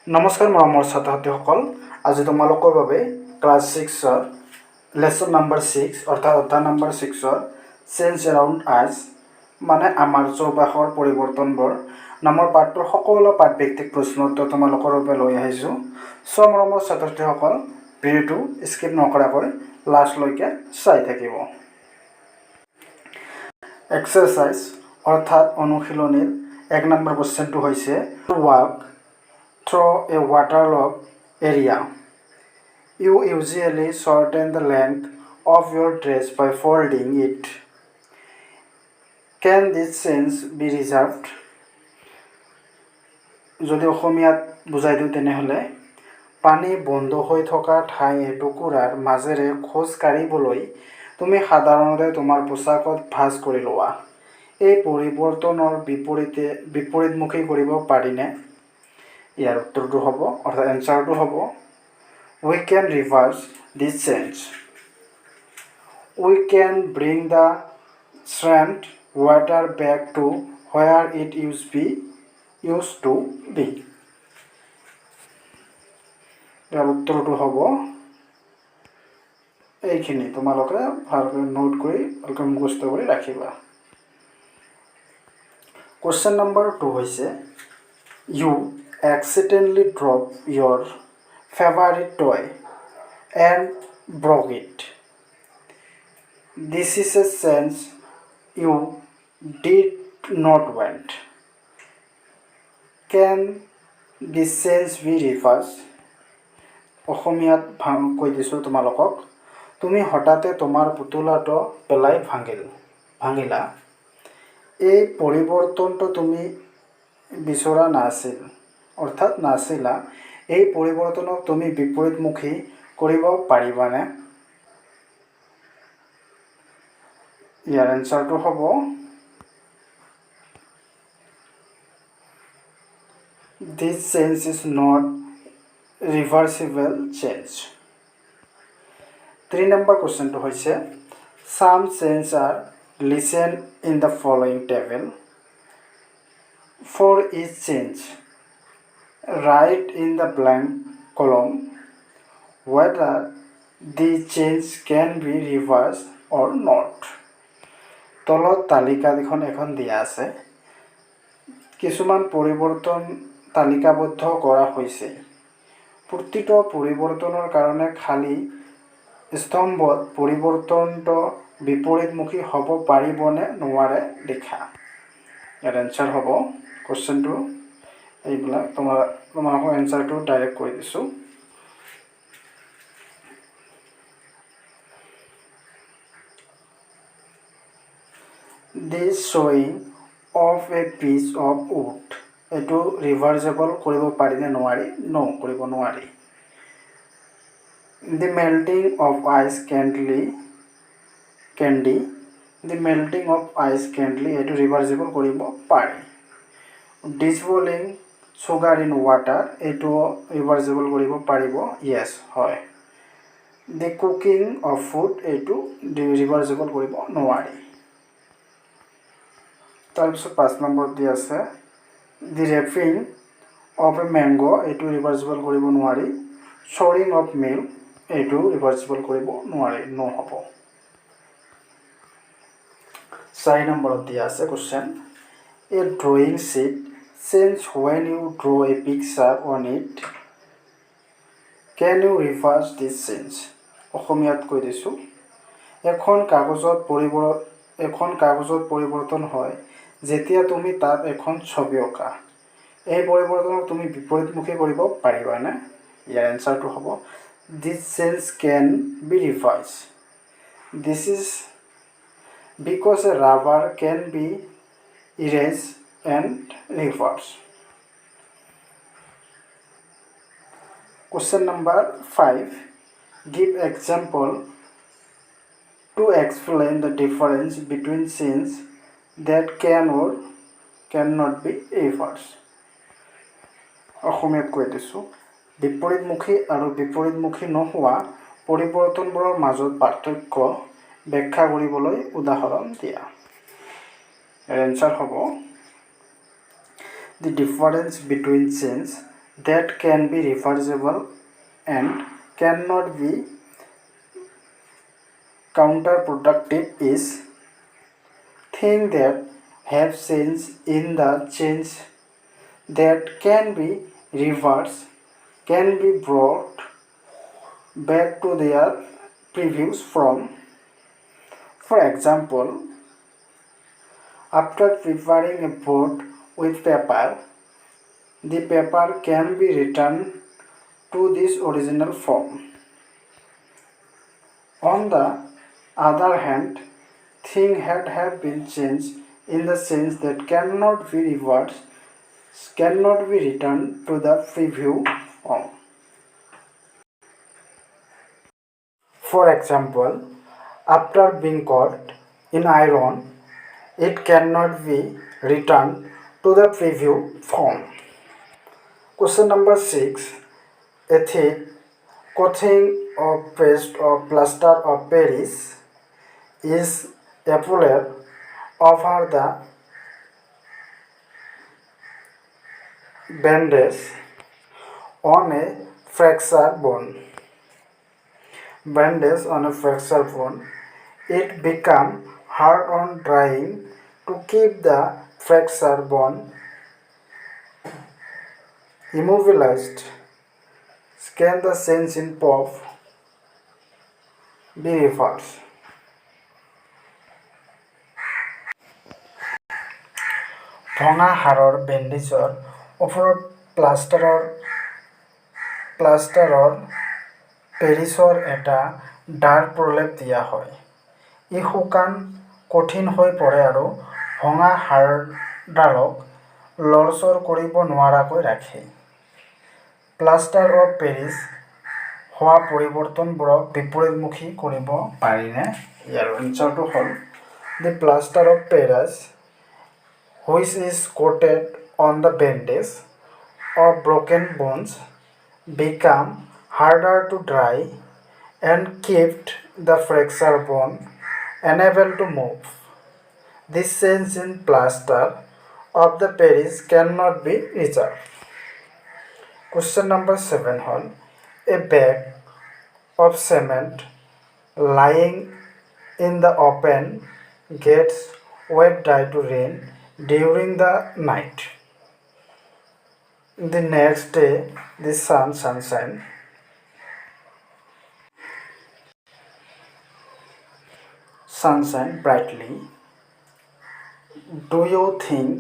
নমস্কাৰ মৰমৰ ছাত্ৰ-ছাত্ৰীসকল, আজি তোমালোকৰ বাবে ক্লাছ 6ৰ লেসন নাম্বাৰ 6 অৰ্থাৎ অধ্যায় নাম্বাৰ 6ৰ চেঞ্জ এৰাউণ্ড আছ মানে আমাৰ চৌপাশৰ পৰিৱৰ্তনবোৰ নামৰ পাঠটোৰ সকলো পাঠভিত্তিক প্ৰশ্ন উত্তৰ তোমালোকৰ বাবে লৈ আহিছোঁ। মৰমৰ ছাত্ৰ-ছাত্ৰীসকল, ভিডিঅ'টো স্কিপ নকৰাকৈ লাষ্টলৈকে চাই থাকিব। এক্সাৰচাইজ অৰ্থাৎ অনুশীলনীৰ 1 নম্বৰ কুৱেশ্যনটো হৈছে walk through a waterlogged area. You usually shorten the length of your dress by folding it. Can this change be reversed? যদি অসমীয়াত বুজাই দিওঁ তেনেহ'লে পানী বন্ধ হৈ থকা ঠাই এটুকুৰাৰ মাজেৰে খোজ কাঢ়িবলৈ তুমি সাধাৰণতে তোমাৰ পোছাকত ভাঁজ কৰি লোৱা। এই পৰিৱৰ্তনৰ বিপৰীতমুখী কৰিব পাৰিনে? ইয়াৰ উত্তৰটো হ'ব অৰ্থাৎ এনসাৰটো হ'ব we can reverse this change. We can bring the strand water back to where it used to be. ইয়াৰ উত্তৰটো হ'ব এইখিনি তোমালোকে ভালকৈ নোট কৰি ভালকৈ মুখস্থ কৰি ৰাখিবা। কুৱেশ্যন নম্বৰ 2 হৈছে you accidentally drop your favorite toy and broke it. This is a sense you did not want. Can this sense be reversed? অসমীয়াত কৈ দিছোঁ তোমালোকক, তুমি হঠাতে তোমাৰ পুতলাটো পেলাই ভাঙিলা। এই পৰিৱৰ্তনটো তুমি বিচৰা নাছিল অৰ্থাৎ নাছিলা। এই পৰিৱৰ্তনক তুমি বিপৰীতমুখী কৰিব পাৰিবানে? ইয়াৰ এনসাৰটো হ'ব this change is not reversible change. 3 number কুৱেশ্যনটো হৈছে some changes are listed in the following table. For each change, write in the blank column whether the change can be reversed or not. তলত তালিকাখন এখন দিয়া আছে। কিছুমান পৰিৱৰ্তন তালিকাবদ্ধ কৰা হৈছে। প্ৰতিটো পৰিৱৰ্তনৰ কাৰণে খালী স্তম্ভত পৰিৱৰ্তনটো বিপৰীতমুখী হ'ব পাৰিবনে নোৱাৰে লিখা। ইয়াৰ এনসাৰ হ'ব কুৱেশ্যনটো এইবিলাক তোমালোকক এনসাৰটো ডাইৰেক্ট কৰি দিছোঁ। This showing of a piece of wood, এইটো ৰিভাৰ্চেবল কৰিব পাৰিনে নোৱাৰি? নো, কৰিব নোৱাৰি। The melting of ice candy, the melting of ice candy, এইটো ৰিভাৰ্চেবল কৰিব পাৰি। Dissolving sugar in water, এইটো ৰিভাৰ্চেবল কৰিব পাৰিব? Yes, হয়। The cooking of food, এইটো ৰিভাৰ্চেবল কৰিব নোৱাৰি। তাৰপিছত 5 নম্বৰ দি আছে the wrapping of a mango, এইটো ৰিভাৰ্চেবল কৰিব নোৱাৰি। Storing of milk, এইটো ৰিভাৰ্চেবল কৰিব নোৱাৰি, নো হ'ব। 4 নম্বৰত দিয়া আছে question a drawing sheet change when you draw a picture on it. Can you reverse this change? অসমীয়াত কৈ দিছোঁ, এখন কাগজত পৰিৱৰ্তন হয় যেতিয়া তুমি তাত এখন ছবি অঁকা। এই পৰিৱৰ্তনক তুমি বিপৰীতমুখী কৰিব পাৰিবানে? ইয়াৰ এনসাৰটো হ'ব this change can be reversed. This is because a rubber can be erased and reversed. Question number 5. Give example to explain the difference between change that can or cannot be reversed. অসমীয়াত কৈ দিছোঁ, বিপৰীতমুখী আৰু বিপৰীতমুখী নোহোৱা পৰিৱৰ্তনবোৰৰ মাজত পাৰ্থক্য ব্যাখ্যা কৰিবলৈ উদাহৰণ দিয়া। এনসাৰ হ'ব the difference between change that can be reversible and cannot be counterproductive is things that have changed in the change that can be reversed can be brought back to their previous form. For example, after preparing a board with paper, the paper can be returned to this original form. On the other hand, things have been changed in the sense that cannot be reversed, cannot be returned to the previous form. For example, after being caught in iron, it cannot be returned to the previous form. Question number 6. A thick coating of paste or plaster of Paris is applied over the bandage on a fractured bone. Bandage on a fractured bone. It becomes hard on drying. To keep the fractured bone immobilized, can the change in pop be reversed? ভঙা হাড়ৰ বেণ্ডেজৰ ওপৰত প্লাষ্টাৰৰ পেৰিছৰ এটা ডাঠ প্ৰলেপ দিয়া হয়। ই শুকান কঠিন হৈ পৰে আৰু ভঙা হাড়ডালক লৰচৰ কৰিব নোৱাৰাকৈ ৰাখে। প্লাষ্টাৰ অফ পেৰিছ হোৱা পৰিৱৰ্তনবোৰক বিপৰীতমুখী কৰিব পাৰিনে? ইয়াৰ এনচাৰটো হ'ল the plaster of Paris which is coated on the bandage of broken bones become harder to dry and kept the fractured bone unable to move. This change in plaster of the Paris cannot be resolved. Question number 7 hol a bag of cement lying in the open gets wet due to rain during the night. The next day the sunshine brightly. Do you think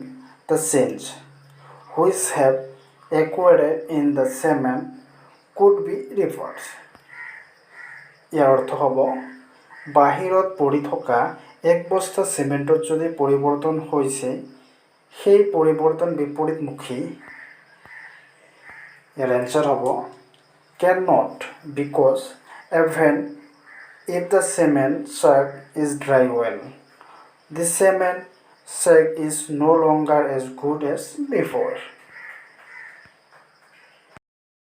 the change which have occurred in the cement could be reversed? ইয়াৰ অৰ্থ হ'ব বাহিৰত পৰি থকা এক বস্তা চিমেণ্টত যদি পৰিৱৰ্তন হৈছে সেই পৰিৱৰ্তন বিপৰীতমুখী। ইয়াৰ এনচাৰ হ'ব cannot because even if the cement sack is dry well, the cement sack is no longer as good as before.